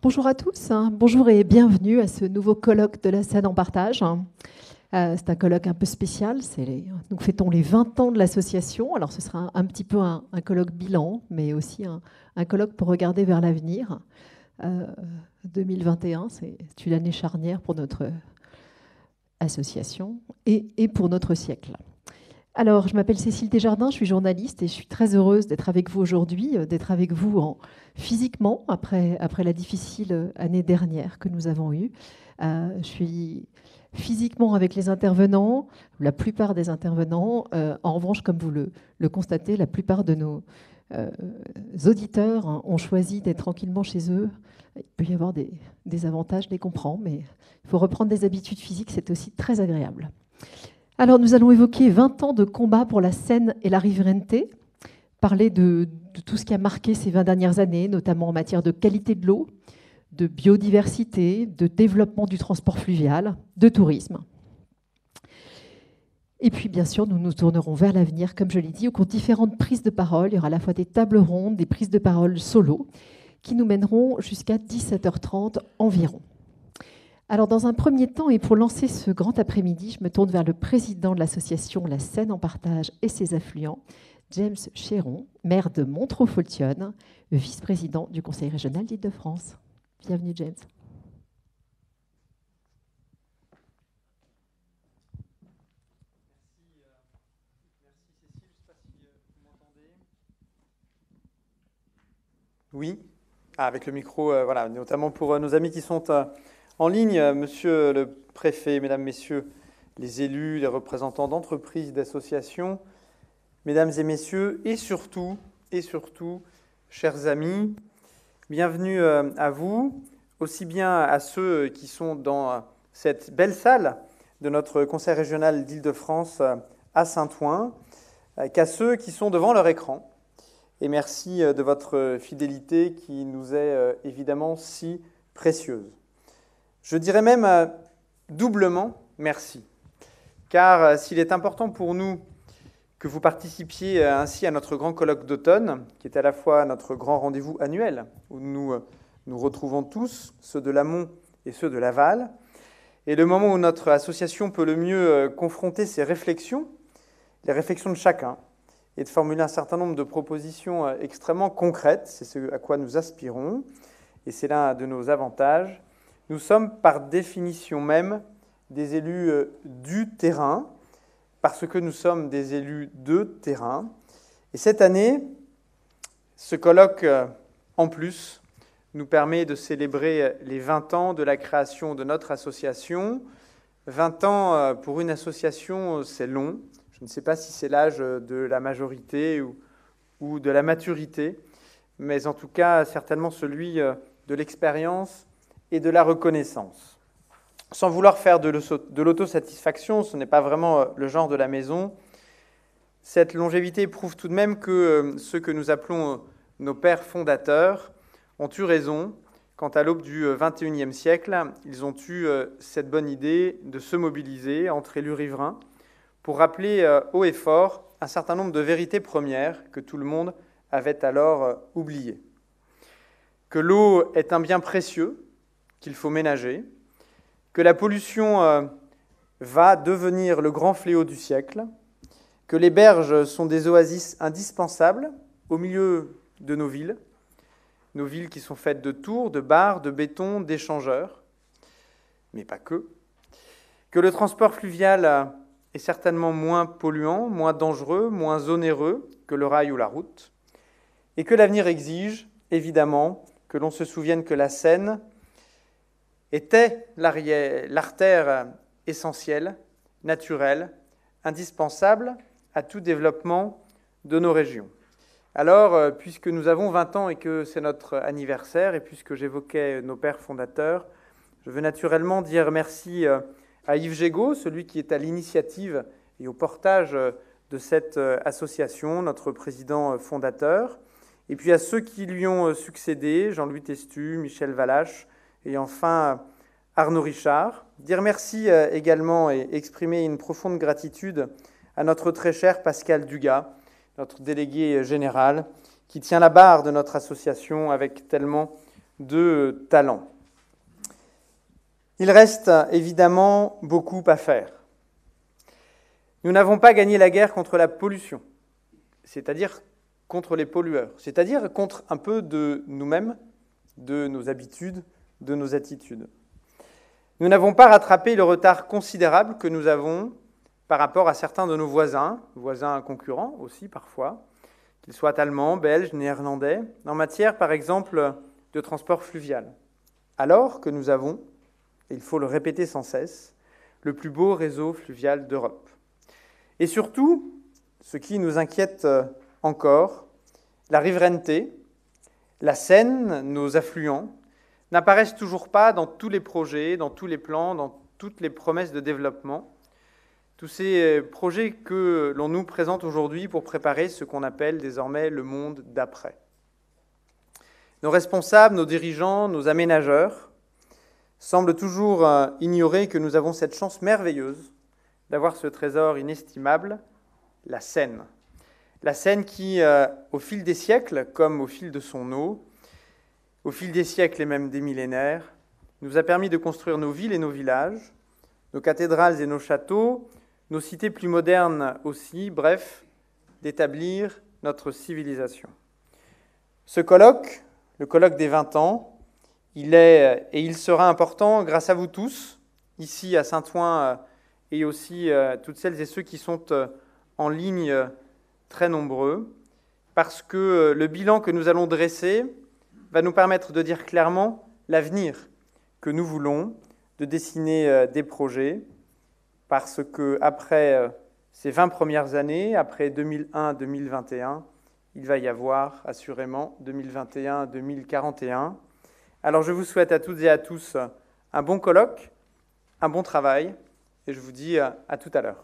Bonjour à tous, bonjour et bienvenue à ce nouveau colloque de la Seine en partage. C'est un colloque un peu spécial, nous fêtons les 20 ans de l'association, alors ce sera un petit peu un colloque bilan, mais aussi un colloque pour regarder vers l'avenir. 2021, c'est une année charnière pour notre association et pour notre siècle. Alors, je m'appelle Cécile Desjardins, je suis journaliste et je suis très heureuse d'être avec vous aujourd'hui, d'être avec vous physiquement après la difficile année dernière que nous avons eue. Je suis physiquement avec les intervenants, la plupart des intervenants. En revanche, comme vous le constatez, la plupart de nos auditeurs ont choisi d'être tranquillement chez eux. Il peut y avoir des avantages, je les comprends, mais il faut reprendre des habitudes physiques, c'est aussi très agréable. Alors, nous allons évoquer 20 ans de combat pour la Seine et la riverainité, parler de tout ce qui a marqué ces 20 dernières années, notamment en matière de qualité de l'eau, de biodiversité, de développement du transport fluvial, de tourisme. Et puis, bien sûr, nous nous tournerons vers l'avenir, comme je l'ai dit, au cours de différentes prises de parole. Il y aura à la fois des tables rondes, des prises de parole solo, qui nous mèneront jusqu'à 17h30 environ. Alors, dans un premier temps, et pour lancer ce grand après-midi, je me tourne vers le président de l'association La Seine en partage et ses affluents, James Chéron, maire de Montereau-Foltionne, vice-président du Conseil régional d'Île-de-France. Bienvenue, James. Merci Cécile, je ne sais pas si vous m'entendez. Oui, avec le micro, voilà, notamment pour nos amis qui sont en ligne, monsieur le préfet, mesdames, messieurs, les élus, les représentants d'entreprises, d'associations, mesdames et messieurs, et surtout, chers amis, bienvenue à vous, aussi bien à ceux qui sont dans cette belle salle de notre Conseil régional d'Île-de-France à Saint-Ouen, qu'à ceux qui sont devant leur écran. Et merci de votre fidélité qui nous est évidemment si précieuse. Je dirais même doublement merci, car s'il est important pour nous que vous participiez ainsi à notre grand colloque d'automne, qui est à la fois notre grand rendez-vous annuel, où nous nous retrouvons tous, ceux de l'amont et ceux de l'aval, et le moment où notre association peut le mieux confronter ses réflexions, les réflexions de chacun, et de formuler un certain nombre de propositions extrêmement concrètes, c'est ce à quoi nous aspirons, et c'est l'un de nos avantages. Nous sommes par définition même des élus du terrain, parce que nous sommes des élus de terrain. Et cette année, ce colloque, en plus, nous permet de célébrer les 20 ans de la création de notre association. 20 ans pour une association, c'est long. Je ne sais pas si c'est l'âge de la majorité ou de la maturité, mais en tout cas, certainement celui de l'expérience et de la reconnaissance. Sans vouloir faire de l'autosatisfaction, ce n'est pas vraiment le genre de la maison, cette longévité prouve tout de même que ceux que nous appelons nos pères fondateurs ont eu raison quand, à l'aube du XXIe siècle, ils ont eu cette bonne idée de se mobiliser entre élus riverains pour rappeler haut et fort un certain nombre de vérités premières que tout le monde avait alors oubliées. Que l'eau est un bien précieux qu'il faut ménager, que la pollution va devenir le grand fléau du siècle, que les berges sont des oasis indispensables au milieu de nos villes qui sont faites de tours, de barres, de béton, d'échangeurs, mais pas que le transport fluvial est certainement moins polluant, moins dangereux, moins onéreux que le rail ou la route, et que l'avenir exige, évidemment, que l'on se souvienne que la Seine était l'artère essentielle, naturelle, indispensable à tout développement de nos régions. Alors, puisque nous avons 20 ans et que c'est notre anniversaire, et puisque j'évoquais nos pères fondateurs, je veux naturellement dire merci à Yves Gégaud, celui qui est à l'initiative et au portage de cette association, notre président fondateur, et puis à ceux qui lui ont succédé, Jean-Louis Testu, Michel Valache, et enfin Arnaud Richard. Dire merci également et exprimer une profonde gratitude à notre très cher Pascal Dugas, notre délégué général, qui tient la barre de notre association avec tellement de talent. Il reste évidemment beaucoup à faire. Nous n'avons pas gagné la guerre contre la pollution, c'est-à-dire contre les pollueurs, c'est-à-dire contre un peu de nous-mêmes, de nos habitudes, de nos attitudes. Nous n'avons pas rattrapé le retard considérable que nous avons par rapport à certains de nos voisins concurrents aussi parfois, qu'ils soient allemands, belges, néerlandais, en matière par exemple de transport fluvial, alors que nous avons, et il faut le répéter sans cesse, le plus beau réseau fluvial d'Europe. Et surtout, ce qui nous inquiète encore, la riverainité, la Seine, nos affluents, n'apparaissent toujours pas dans tous les projets, dans tous les plans, dans toutes les promesses de développement, tous ces projets que l'on nous présente aujourd'hui pour préparer ce qu'on appelle désormais le monde d'après. Nos responsables, nos dirigeants, nos aménageurs semblent toujours ignorer que nous avons cette chance merveilleuse d'avoir ce trésor inestimable, la Seine. La Seine qui, au fil des siècles, comme au fil de son eau, au fil des siècles et même des millénaires, nous a permis de construire nos villes et nos villages, nos cathédrales et nos châteaux, nos cités plus modernes aussi, bref, d'établir notre civilisation. Ce colloque, le colloque des 20 ans, il est et il sera important grâce à vous tous, ici à Saint-Ouen, et aussi toutes celles et ceux qui sont en ligne très nombreux, parce que le bilan que nous allons dresser va nous permettre de dire clairement l'avenir que nous voulons, de dessiner des projets, parce qu'après ces 20 premières années, après 2001-2021, il va y avoir assurément 2021-2041. Alors je vous souhaite à toutes et à tous un bon colloque, un bon travail, et je vous dis à tout à l'heure.